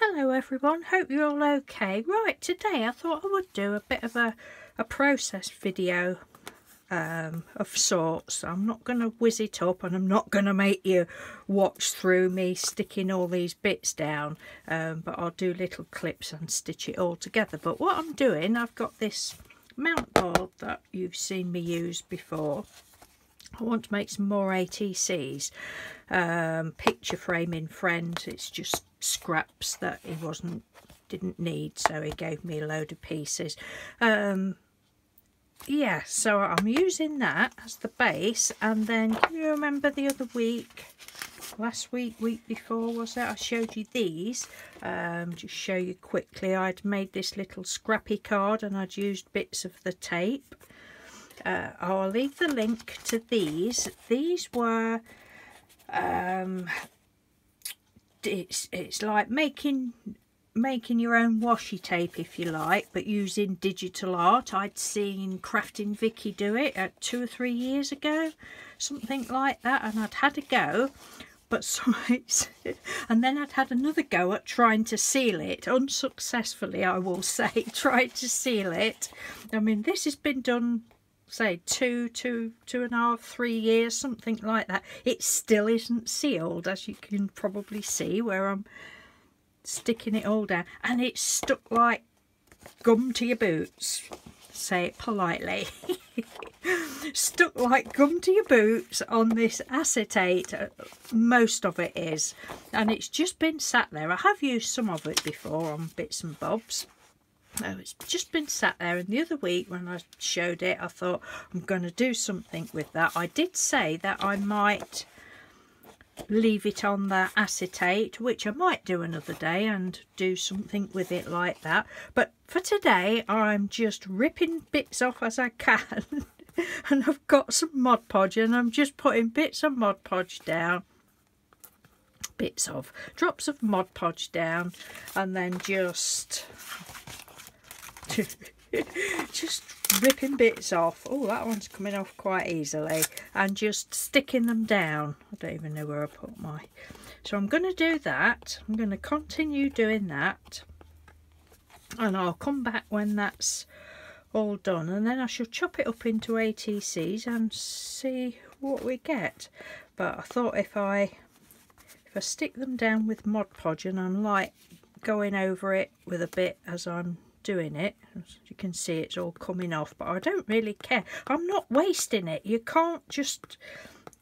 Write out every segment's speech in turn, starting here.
Hello everyone, hope you're all okay. Right, today I thought I would do a bit of a process video of sorts. I'm not going to whiz it up and I'm not going to make you watch through me sticking all these bits down, but I'll do little clips and stitch it all together. But what I'm doing, I've got this mount board that you've seen me use before. I want to make some more ATCs, picture framing friends. It's just scraps that he didn't need, so he gave me a load of pieces. Yeah, so I'm using that as the base. And then, can you remember the other week, last week, week before was it, I showed you these. Just show you quickly, I'd made this little scrappy card and I'd used bits of the tape. I'll leave the link to these. These were it's like making your own washi tape, if you like, but using digital art. I'd seen Crafting Vicky do it 2 or 3 years ago, something like that, and I'd had a go, but and then I'd had another go at trying to seal it, unsuccessfully I will say, tried to seal it. I mean, this has been done, say, 2.5, 3 years, something like that. It still isn't sealed, as you can probably see where I'm sticking it all down, and it's stuck like gum to your boots, say it politely. Stuck like gum to your boots on this acetate, most of it is, and it's just been sat there. I have used some of it before on bits and bobs. Oh, it's just been sat there, and the other week when I showed it, I thought I'm going to do something with that. I did say that I might leave it on the acetate, which I might do another day and do something with it like that. But for today, I'm just ripping bits off as I can. And I've got some Mod Podge, and I'm just putting bits of Mod Podge down. Drops of Mod Podge down, and then just ripping bits off. Oh, that one's coming off quite easily, and just sticking them down. I don't even know where I put my... So I'm going to do that. I'm going to continue doing that, and I'll come back when that's all done, and then I shall chop it up into ATCs and see what we get. But I thought if I stick them down with Mod Podge, and I'm like going over it with a bit as I'm doing it, as you can see it's all coming off, but I don't really care. I'm not wasting it. You can't just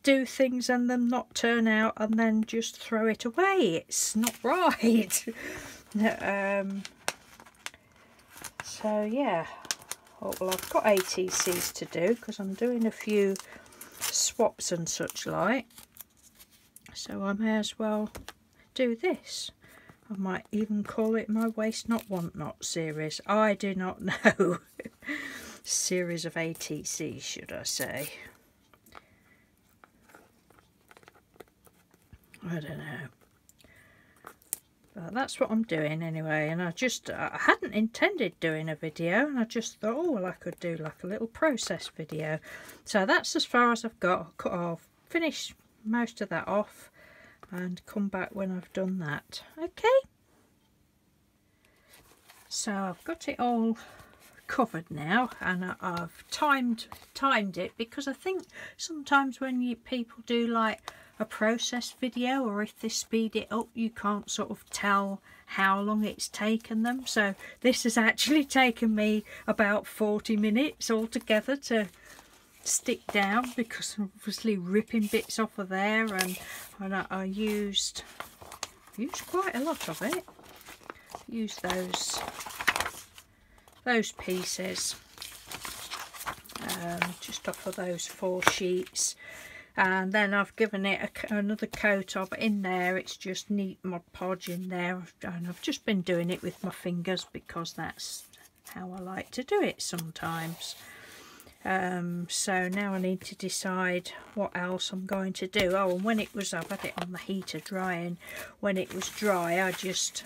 do things and them not turn out and then just throw it away. It's not right. So yeah, well, I've got ATCs to do because I'm doing a few swaps and such like, so I may as well do this. I might even call it my Waste Not Want Not series. I do not know. Series of ATC, should I say. I don't know. But that's what I'm doing anyway. And I hadn't intended doing a video, and I just thought, oh, well, I could do like a little process video. So that's as far as I've got. I'll finish most of that off and come back when I've done that. Okay, so I've got it all covered now, and I've timed it, because I think sometimes when people do like a process video, or if they speed it up, you can't sort of tell how long it's taken them. So this has actually taken me about 40 minutes altogether to stick down, because I'm obviously ripping bits off of there, and I used quite a lot of it. Used those pieces just off of those 4 sheets, and then I've given it another coat of in there. It's just neat Mod Podge in there, and I've just been doing it with my fingers because that's how I like to do it sometimes. So now I need to decide what else I'm going to do. Oh, and when it was, I've had it on the heater drying. When it was dry, I just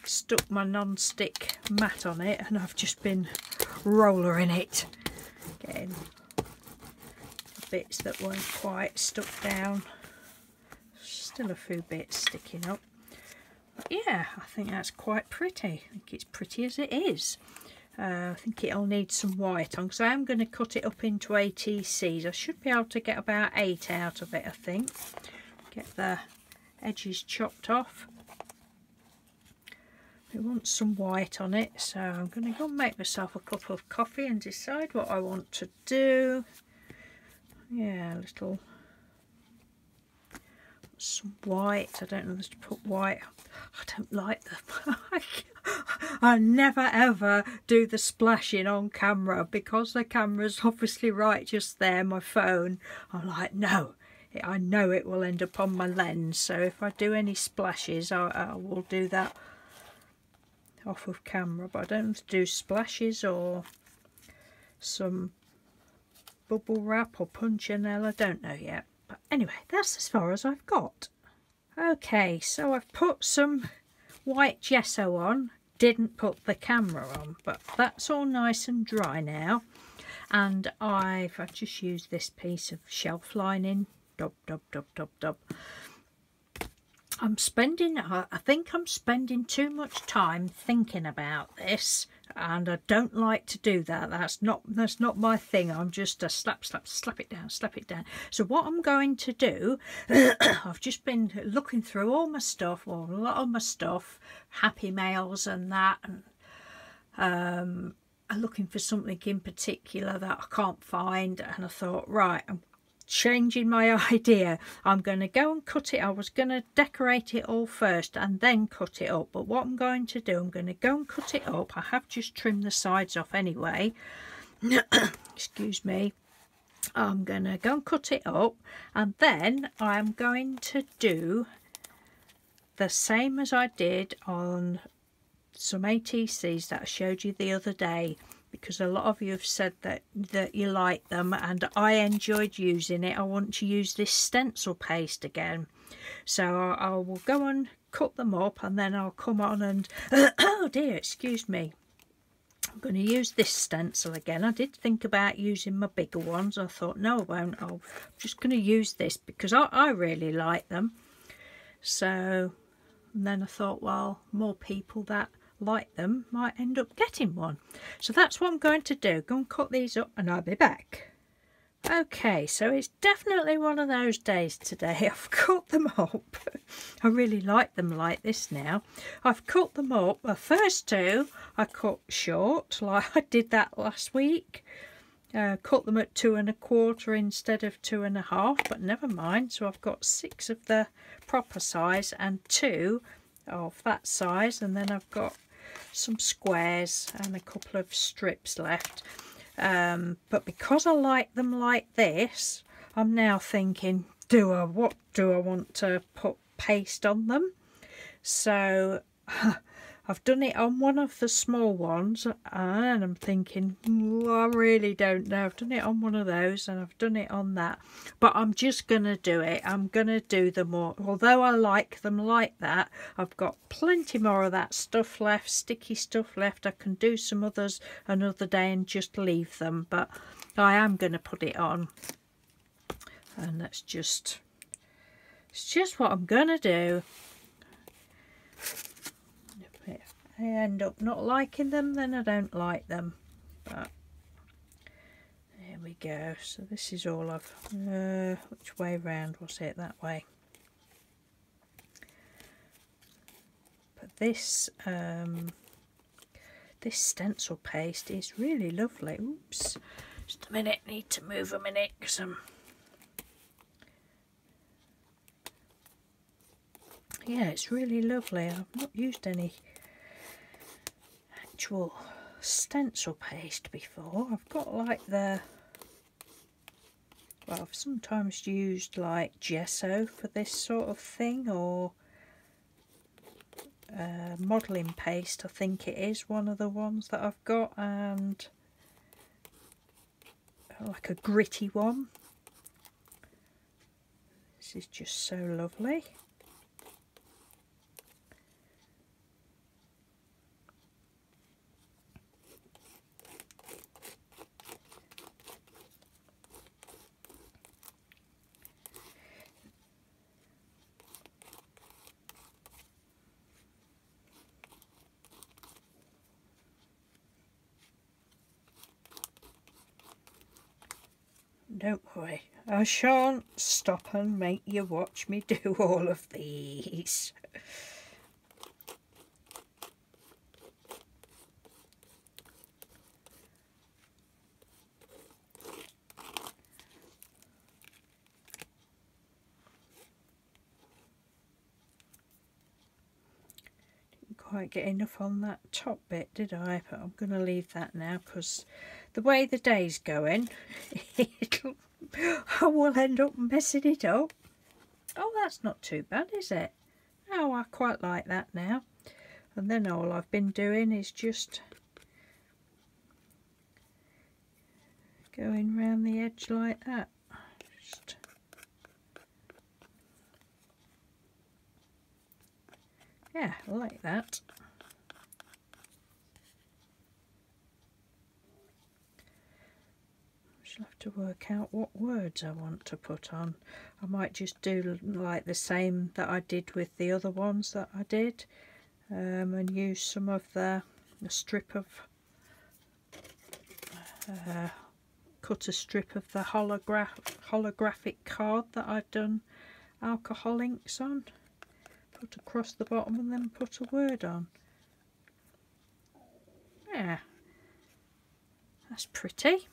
stuck my non-stick mat on it, and I've just been rollering it, getting the bits that weren't quite stuck down. Still a few bits sticking up. But yeah, I think that's quite pretty. I think it's pretty as it is. I think it'll need some white on because I am going to cut it up into ATCs. I should be able to get about 8 out of it, I think. Get the edges chopped off. We want some white on it, so I'm going to go and make myself a cup of coffee and decide what I want to do. Yeah, a little, some white. I don't know if to put white. I don't like them. I never ever do the splashing on camera because the camera's obviously right just there, my phone. I'm like, no, I know it will end up on my lens, so if I do any splashes I will do that off of camera, but I don't have to do splashes or some bubble wrap or punchinelle, I don't know yet. But anyway, that's as far as I've got. Okay, so I've put some white gesso on, didn't put the camera on, but that's all nice and dry now. And I've just used this piece of shelf lining, dub. I think I'm spending too much time thinking about this, and I don't like to do that. That's not my thing. I'm just a slap it down. So what I'm going to do, I've just been looking through all my stuff, or a lot of my stuff, Happy Mails and that, and I'm looking for something in particular that I can't find, and I thought, right, I'm changing my idea. I'm going to go and cut it. I was going to decorate it all first and then cut it up, but what I'm going to do, I'm going to go and cut it up. I have just trimmed the sides off anyway. Excuse me. I'm going to go and cut it up, and then I'm going to do the same as I did on some ATCs that I showed you the other day, because a lot of you have said that you like them and I enjoyed using it. I want to use this stencil paste again, so I will go and cut them up, and then I'll come on and oh dear, excuse me, I'm going to use this stencil again. I did think about using my bigger ones. I thought, no, I won't. I'm just going to use this because I really like them. So, and then I thought, well, more people that like them might end up getting one. So that's what I'm going to do. Go and cut these up and I'll be back. Okay, so it's definitely one of those days today. I've cut them up. I really like them like this now. I've cut them up. The first two I cut short, like I did that last week. Cut them at 2 1/4 instead of 2 1/2, but never mind. So I've got 6 of the proper size and 2 of that size, and then I've got some squares and a couple of strips left. But because I like them like this, I'm now thinking, what do I want to put paste on them? So I've done it on one of the small ones, and I'm thinking, I really don't know. I've done it on one of those and I've done it on that, but I'm just going to do it. I'm going to do them all. Although I like them like that, I've got plenty more of that stuff left, sticky stuff left. I can do some others another day and just leave them, but I am going to put it on. And it's just what I'm going to do. I end up not liking them, then I don't like them. But there we go. So this is all I've... which way round was it? That way. But this this stencil paste is really lovely. Oops. Just a minute. Need to move a minute because yeah, it's really lovely. I've not used any actual stencil paste before. I've got like well, I've sometimes used like gesso for this sort of thing, or modelling paste, I think it is one of the ones that I've got, and like a gritty one. This is just so lovely. don't worry. I shan't stop and make you watch me do all of these. Quite get enough on that top bit, did I? But I'm going to leave that now because the way the day's going, I will end up messing it up. Oh, that's not too bad, is it? Oh, I quite like that now. And then all I've been doing is just going round the edge like that. Just yeah, I like that. I shall have to work out what words I want to put on. I might just do like the same that I did with the other ones that I did, and use some of the strip of cut a strip of the holographic card that I'd done alcohol inks on. Put across the bottom and then put a word on. Yeah, that's pretty.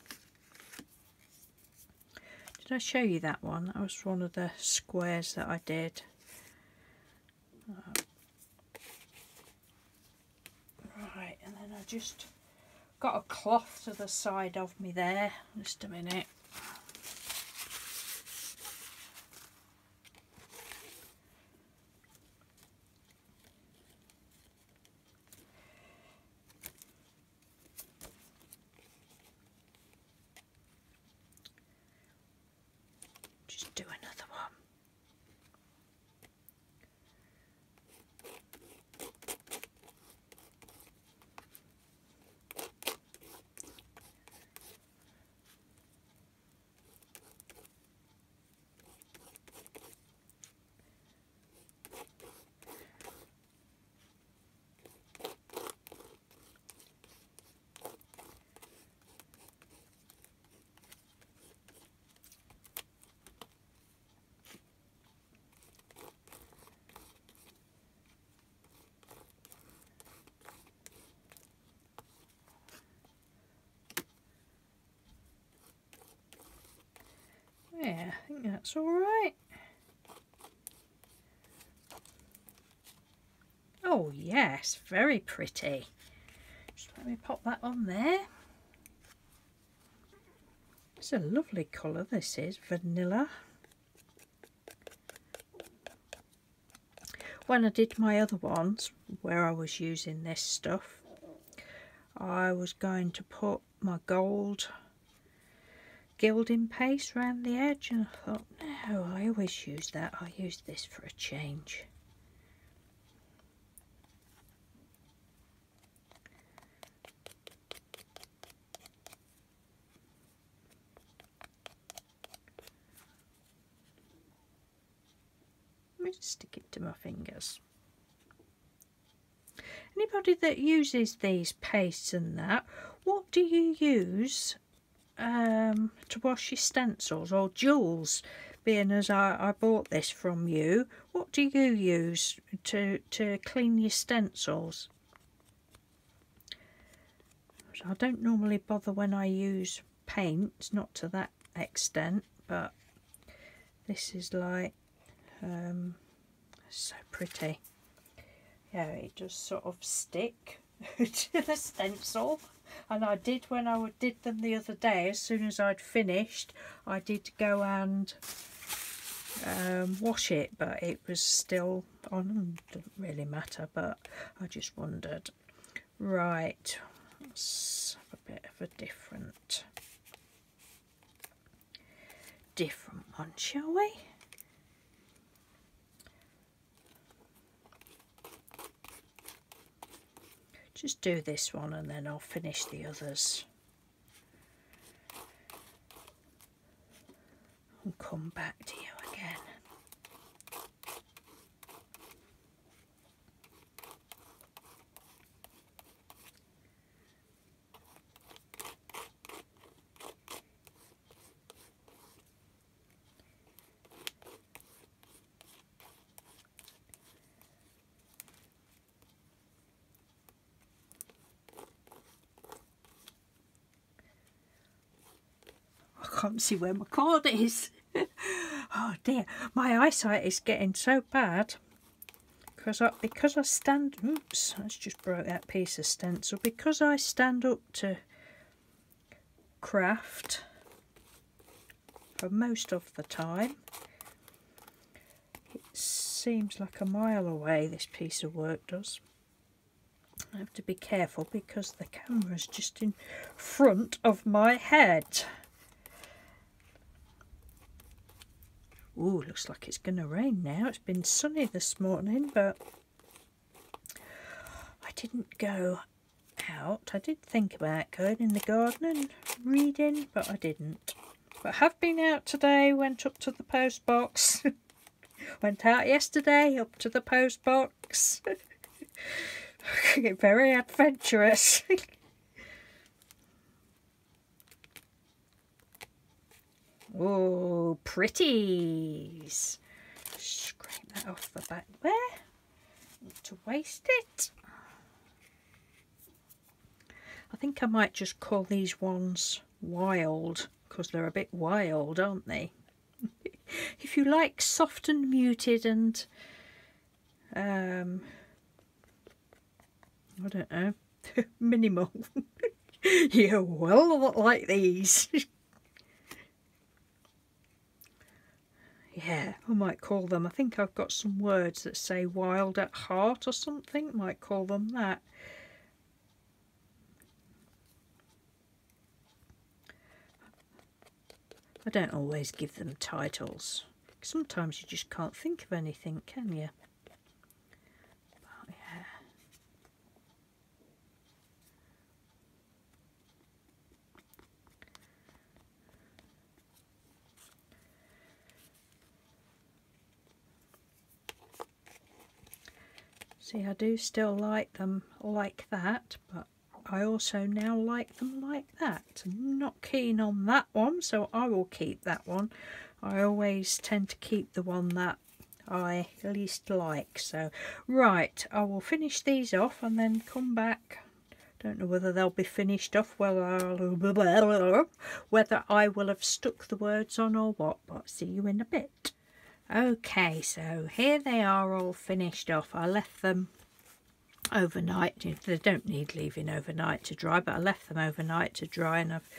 Did I show you that one? That was one of the squares that I did. Right, and then I just got a cloth to the side of me there. Just a minute. Do another one. Yeah, I think that's all right. Oh yes, very pretty. Just let me pop that on there. It's a lovely colour, this is, vanilla. When I did my other ones, where I was using this stuff, I was going to put my gold gilding paste around the edge, and I thought, no, I always use that. I'll use this for a change. Let me just stick it to my fingers. Anybody that uses these pastes and that, what do you use to wash your stencils? Or Jules, being as I bought this from you, what do you use to clean your stencils? I don't normally bother when I use paints, not to that extent, but this is like so pretty. Yeah, it does sort of stick to the stencil, and I did when I did them the other day. As soon as I'd finished, I did go and wash it, but it was still on. Didn't really matter, but I just wondered. Right, let's have a bit of a different one, shall we? Just do this one and then I'll finish the others and come back to you again. can't see where my cord is. Oh dear, my eyesight is getting so bad because I stand. Oops, I just broke that piece of stencil. Because I stand up to craft for most of the time, it seems like a mile away. This piece of work does. I have to be careful because the camera's just in front of my head. Ooh, looks like it's going to rain now. It's been sunny this morning, but I didn't go out. I did think about going in the garden and reading, but I didn't. But I have been out today, went up to the post box. Went out yesterday, up to the post box. Very adventurous. Oh, pretties. Scrape that off the back there. Not to waste it. I think I might just call these ones wild, because they're a bit wild, aren't they? If you like soft and muted and I don't know, minimal, you will not like these. Yeah, I might call them, I think I've got some words that say wild at heart or something, might call them that. I don't always give them titles. Sometimes you just can't think of anything, can you? But yeah. See, I do still like them like that, but I also now like them like that. I'm not keen on that one, so I will keep that one. I always tend to keep the one that I least like. So, right, I will finish these off and then come back. Don't know whether they'll be finished off, whether I will have stuck the words on or what, but see you in a bit. Okay, so here they are all finished off. I left them overnight. They don't need leaving overnight to dry, but I left them overnight to dry, and I've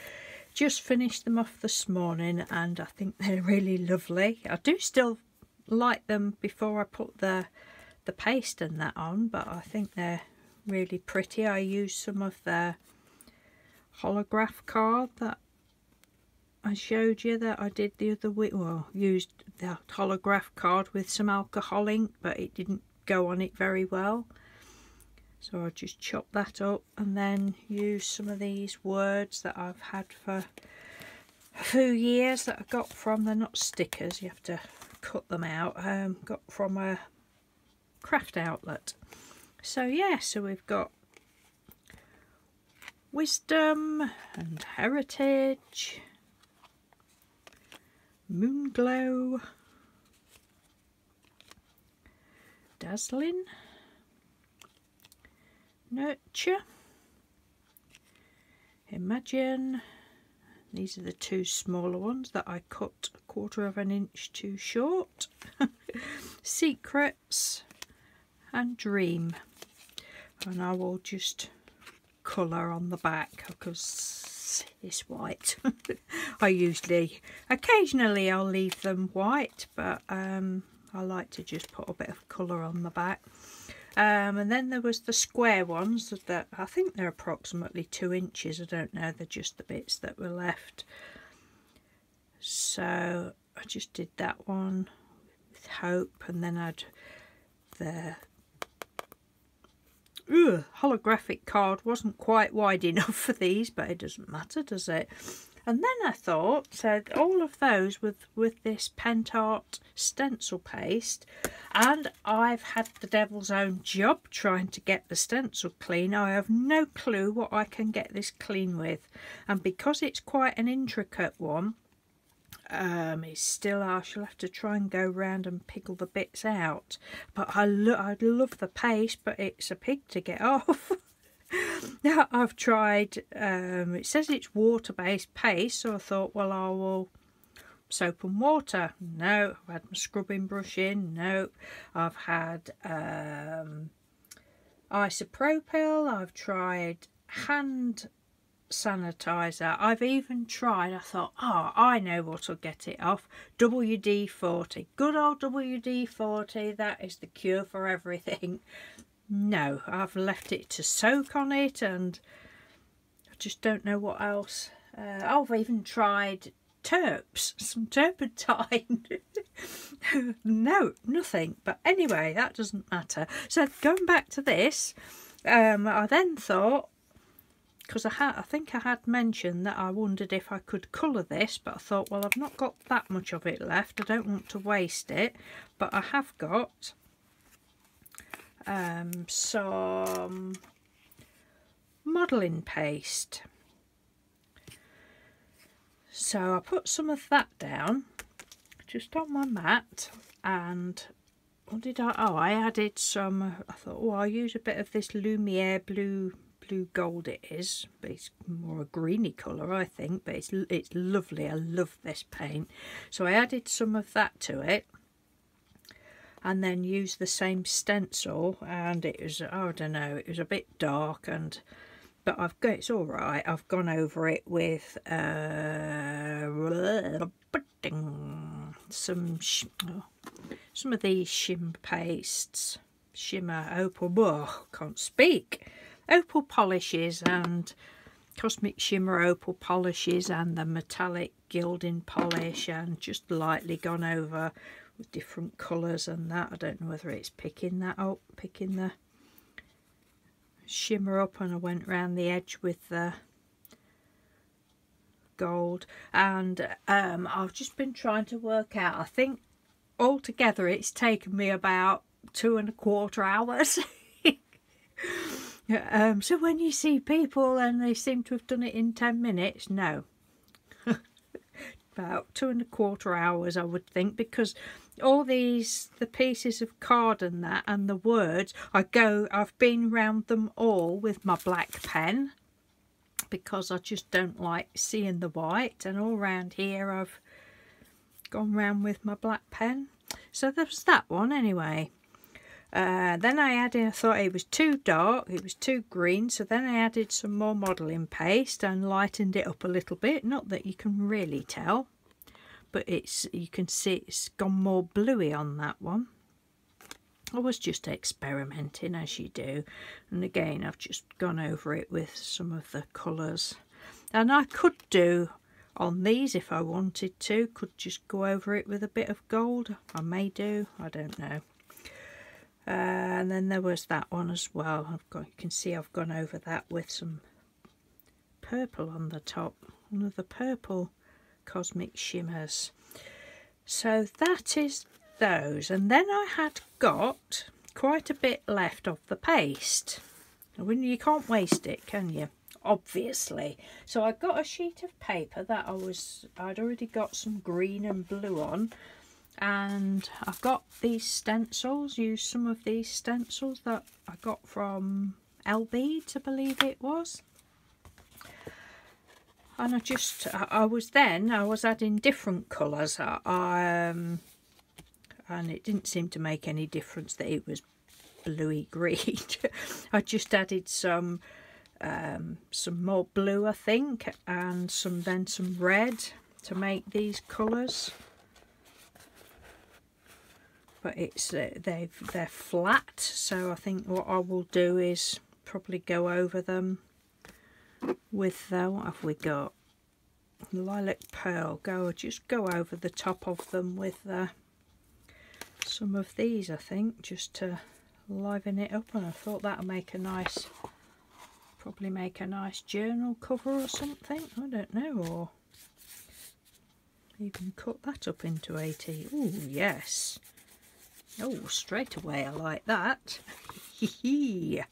just finished them off this morning, and I think they're really lovely. I do still like them before I put the paste and that on, but I think they're really pretty. I used some of the holograph card that I showed you that I did the other week. Well, used the holograph card with some alcohol ink, but it didn't go on it very well. So I just chopped that up and then used some of these words that I've had for a few years that I got from, they're not stickers, you have to cut them out, got from a craft outlet. So yeah, so we've got wisdom and heritage, moon glow, dazzling, nurture, imagine. These are the two smaller ones that I cut 1/4 of an inch too short. Secrets and dream. And I will just colour on the back because it's white. Occasionally I'll leave them white, but I like to just put a bit of colour on the back. And then there was the square ones that I think they're approximately 2 inches. I don't know, they're just the bits that were left. So I just did that one with hope, and then I'd the holographic card wasn't quite wide enough for these, but it doesn't matter, does it? And then I thought, so all of those with this Pent Art stencil paste, and I've had the devil's own job trying to get the stencil clean. I have no clue what I can get this clean with, and because it's quite an intricate one, it's still, I shall have to try and go round and pickle the bits out. But I'd love the paste, but it's a pig to get off. Now I've tried, it says it's water-based paste, so I thought, well, I will soap and water. No. I've had my scrubbing brush in. No. I've had isopropyl. I've tried hand sanitizer. I've even tried, I thought, oh, I know what'll get it off. WD-40. Good old WD-40. That is the cure for everything. No, I've left it to soak on it, and I just don't know what else. I've even tried some turpentine. No, nothing. But anyway, that doesn't matter. So going back to this, I then thought, because I think I had mentioned that I wondered if I could colour this, but I thought, well, I've not got that much of it left. I don't want to waste it, but I have got some modelling paste. So I put some of that down just on my mat, and what did I added some, I thought, oh, I'll use a bit of this Lumiere blue gold it is, but it's more a greeny colour, I think, but it's lovely. I love this paint. So I added some of that to it, and then used the same stencil, and it was, I don't know, it was a bit dark, but it's all right. I've gone over it with some of these shimmer pastes, can't speak, opal polishes, and Cosmic Shimmer opal polishes, and the metallic gilding polish, and just lightly gone over with different colours and that. I don't know whether it's picking that up, picking the shimmer up, and I went round the edge with the gold, and I've just been trying to work out, I think altogether it's taken me about 2¼ hours. So when you see people and they seem to have done it in 10 minutes, no. About 2¼ hours, I would think, because all the pieces of card and that, and the words, I've been round them all with my black pen, because I just don't like seeing the white, and all round here I've gone round with my black pen. So there's that one anyway. Then I thought it was too dark, it was too green, so then I added some more modelling paste and lightened it up a little bit. Not that you can really tell, but you can see it's gone more bluey on that one. I was just experimenting, as you do, and again I've just gone over it with some of the colours. And I could do on these, if I wanted to, could just go over it with a bit of gold. I may do, I don't know. And then there was that one as well. You can see I've gone over that with some purple on the top, one of the purple Cosmic Shimmers. So that is those, and then I had got quite a bit left of the paste. You can't waste it, can you? Obviously. So I got a sheet of paper that I'd already got some green and blue on, and I've got these stencils, used some of these stencils that I got from Beads, I believe it was. And I was adding different colours, and it didn't seem to make any difference that it was bluey green. I just added some more blue, I think, and some red to make these colours. But they're flat, so I think what I will do is probably go over them with what have we got? Lilac Pearl. Just go over the top of them with some of these, I think, just to liven it up. And I thought that would probably make a nice journal cover or something. I don't know, or even cut that up into 80. Oh yes. Oh, straight away I like that. Yeah,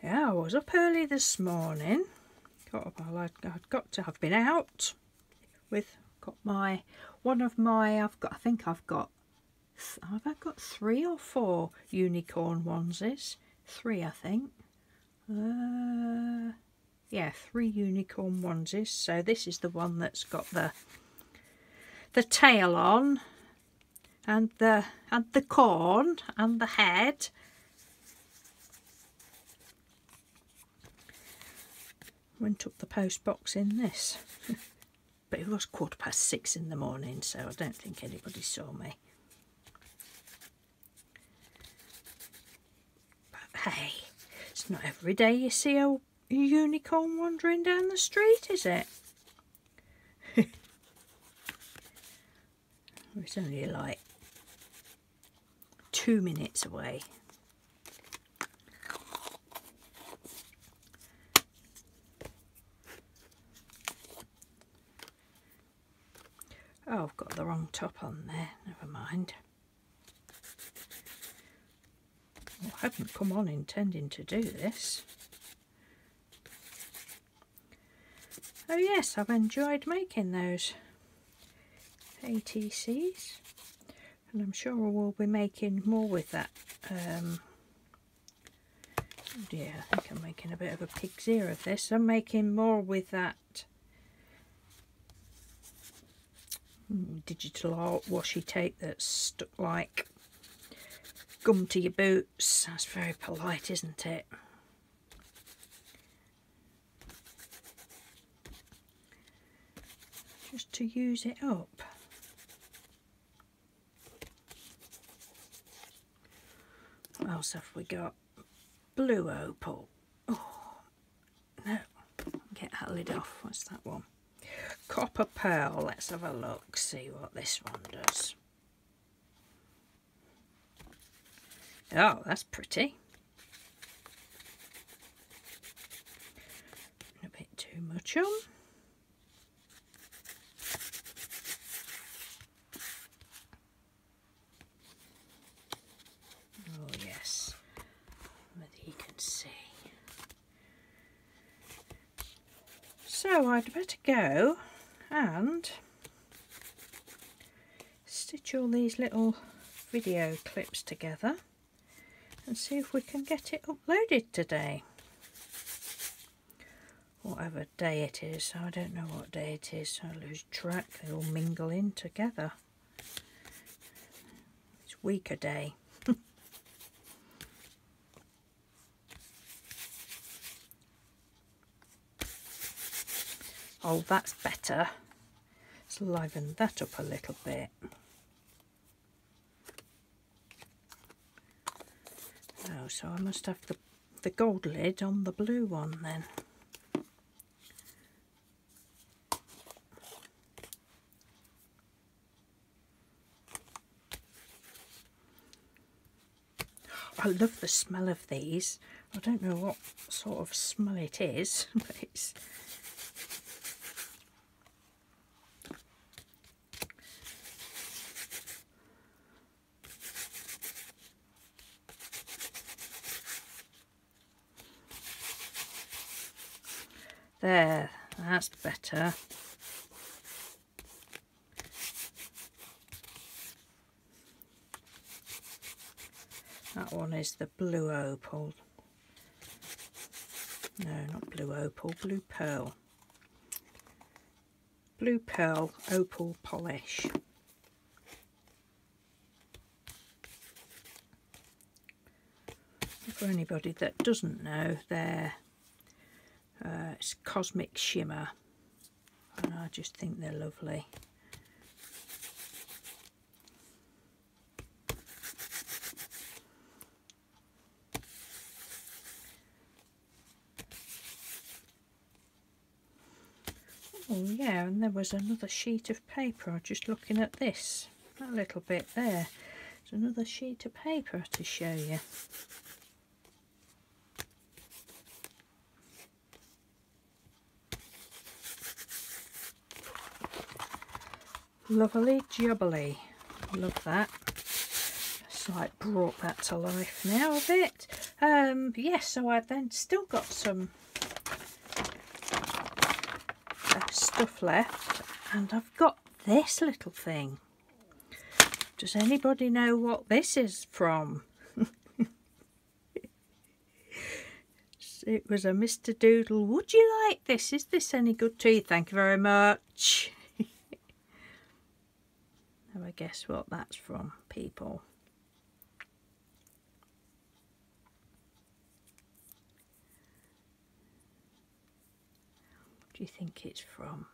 I was up early this morning. I've been out with I think I've got Have I got 3 or 4 unicorn onesies? 3, I think. Yeah, 3 unicorn onesies. So this is the one that's got the tail on, and the corn and the head. Went up the post box in this. But it was 6:15 in the morning, so I don't think anybody saw me. But hey, it's not every day you see a unicorn wandering down the street, is it? It's only like 2 minutes away. Oh, I've got the wrong top on there. Never mind. Well, I hadn't come on intending to do this. Oh yes, I've enjoyed making those ATCs, and I'm sure I will be making more with that. Oh dear, I think I'm making a bit of a pig's ear of this. I'm making more with that digital art washi tape that's stuck like gum to your boots. That's very polite, isn't it? Just to use it up. What else have we got? Blue opal. Oh no, get that lid off. What's that one? Copper pearl. Let's have a look, see what this one does. Oh, that's pretty. A bit too much on. Oh yes, whether you can see. So I'd better go and stitch all these little video clips together and see if we can get it uploaded today. Whatever day it is, I don't know what day it is, I lose track, they all mingle in together. It's week a day. Oh, that's better. Let's liven that up a little bit. Oh, so I must have the gold lid on the blue one then. I love the smell of these. I don't know what sort of smell it is, but it's... There, that's better. That one is the blue opal. No, not blue opal, blue pearl. Blue pearl opal polish. For anybody that doesn't know, it's Cosmic Shimmer, and I just think they're lovely. Oh yeah, and there was another sheet of paper. I'm just looking at this, that little bit there. There's another sheet of paper to show you. Lovely jubbly. Love that. It's like brought that to life now a bit. Yes, so I've then still got some stuff left, and I've got this little thing. Does anybody know what this is from? It was a Mr. Doodle. Would you like this? Is this any good to you? Thank you very much. Have a guess what that's from, people. What do you think it's from?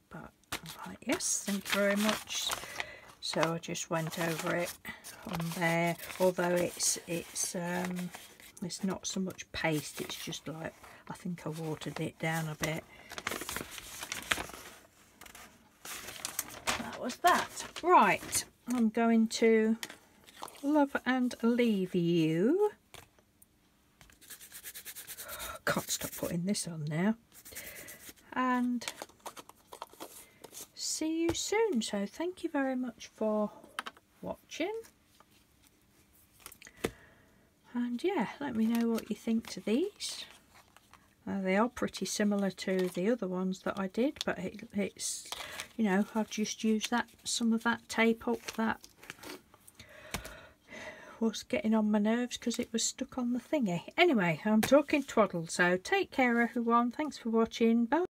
But I'm like, yes, thank you very much. So I just went over it on there, although it's not so much paste, it's just like, I think I watered it down a bit. That was that. Right, I'm going to love and leave you. Can't stop putting this on now. And see you soon. So thank you very much for watching. And yeah, let me know what you think to these. They are pretty similar to the other ones that I did, but it's, you know, I've just used some of that tape up that was getting on my nerves because it was stuck on the thingy. Anyway, I'm talking twaddle, so take care everyone. Thanks for watching. Bye.